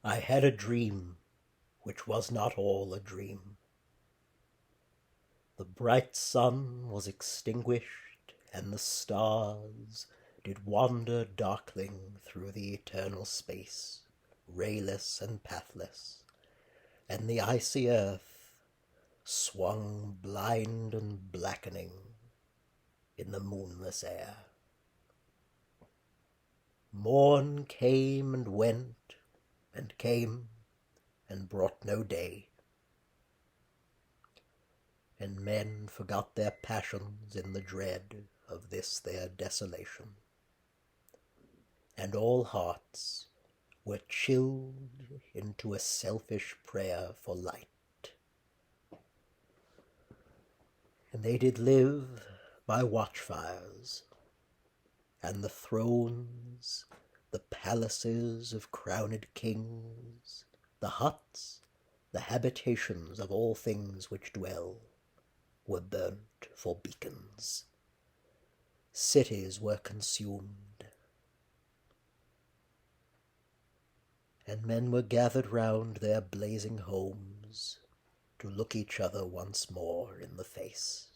I had a dream which was not all a dream. The bright sun was extinguished, and the stars did wander darkling through the eternal space, rayless and pathless, and the icy earth swung blind and blackening in the moonless air. Morn came and went, and came and brought no day, and men forgot their passions in the dread of this their desolation, and all hearts were chilled into a selfish prayer for light. And they did live by watchfires, and the thrones, the palaces of crowned kings, the huts, the habitations of all things which dwell, were burnt for beacons. Cities were consumed, and men were gathered round their blazing homes to look each other once more in the face.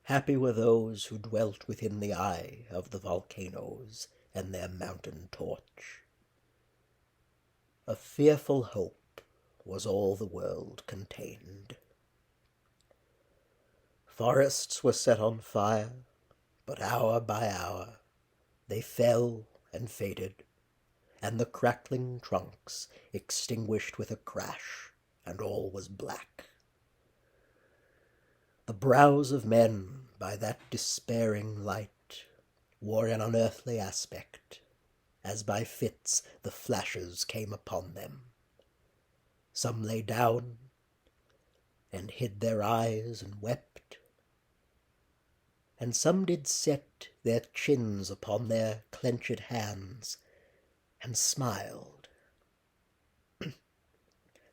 Happy were those who dwelt within the eye of the volcanoes and their mountain torch. A fearful hope was all the world contained. Forests were set on fire, but hour by hour they fell and faded, and the crackling trunks extinguished with a crash, and all was black. The brows of men by that despairing light wore an unearthly aspect, as by fits the flashes came upon them. Some lay down and hid their eyes and wept, and some did set their chins upon their clenched hands and smiled,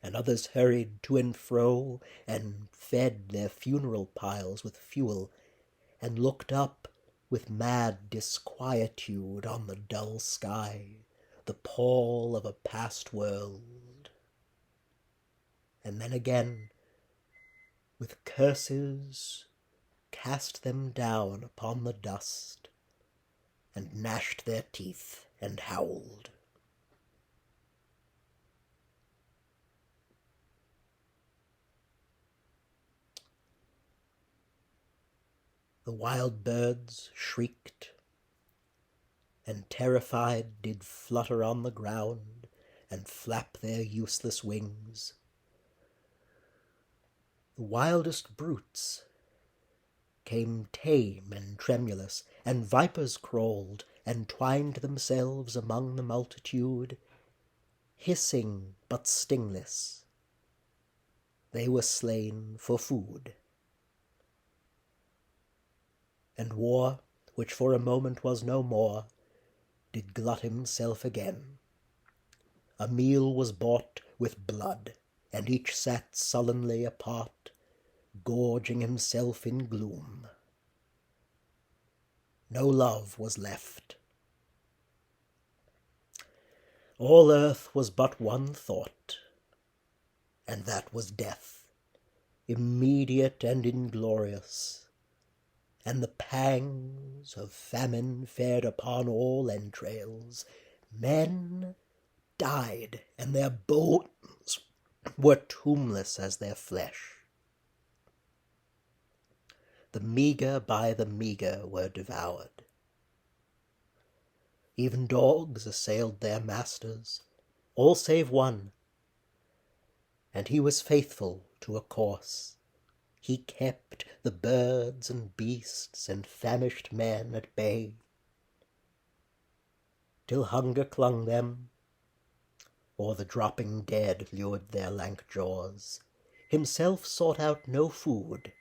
and others hurried to and fro and fed their funeral piles with fuel, and looked up with mad disquietude on the dull sky, the pall of a past world, and then again, with curses, cast them down upon the dust, and gnashed their teeth and howled. The wild birds shrieked, and terrified did flutter on the ground, and flap their useless wings. The wildest brutes came tame and tremulous, and vipers crawled, and twined themselves among the multitude, hissing but stingless. They were slain for food. And war, which for a moment was no more, did glut himself again. A meal was bought with blood, and each sat sullenly apart, gorging himself in gloom. No love was left. All earth was but one thought, and that was death, immediate and inglorious, and the pangs of famine fared upon all entrails. Men died, and their bones were tombless as their flesh. The meagre by the meagre were devoured. Even dogs assailed their masters, all save one, and he was faithful to a course. He kept the birds and beasts and famished men at bay, till hunger clung them, or the dropping dead lured their lank jaws. Himself sought out no food,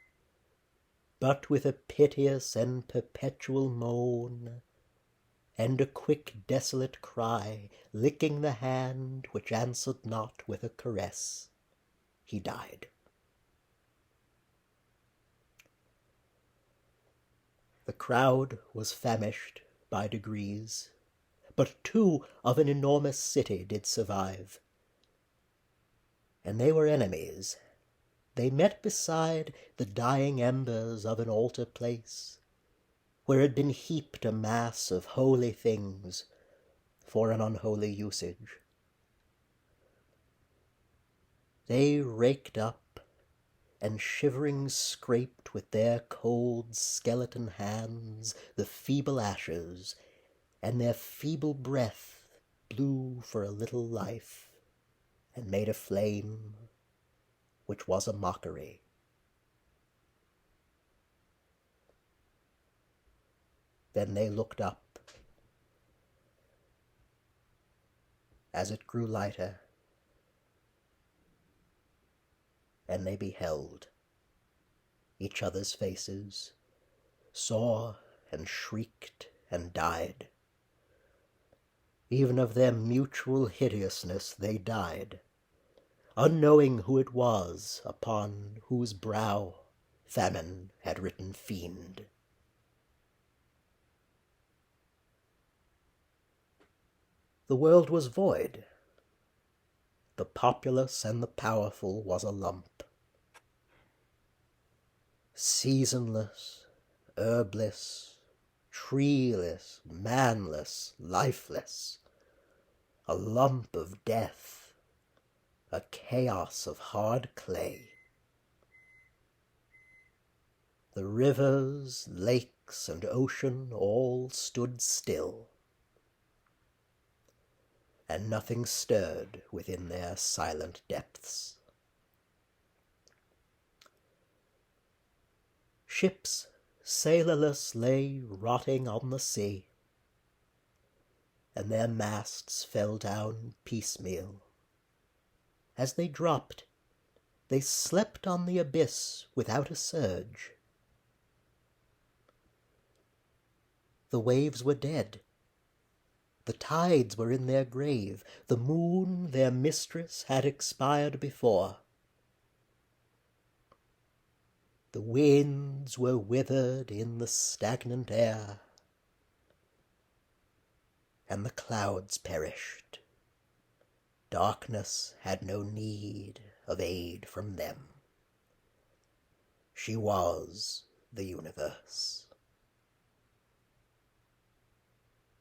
but with a piteous and perpetual moan, and a quick desolate cry, licking the hand which answered not with a caress, he died. The crowd was famished by degrees, but 2 of an enormous city did survive. And they were enemies. They met beside the dying embers of an altar place, where had been heaped a mass of holy things for an unholy usage. They raked up and shivering scraped with their cold skeleton hands the feeble ashes, and their feeble breath blew for a little life, and made a flame which was a mockery. Then they looked up. As it grew lighter, and they beheld each other's faces, saw and shrieked and died. Even of their mutual hideousness they died, unknowing who it was upon whose brow famine had written fiend. The world was void. The populous and the powerful was a lump. Seasonless, herbless, treeless, manless, lifeless, a lump of death, a chaos of hard clay. The rivers, lakes, and ocean all stood still, and nothing stirred within their silent depths. Ships sailorless lay rotting on the sea, and their masts fell down piecemeal. As they dropped, they slept on the abyss without a surge. The waves were dead. The tides were in their grave. The moon, their mistress, had expired before. The winds were withered in the stagnant air, and the clouds perished. Darkness had no need of aid from them. She was the universe.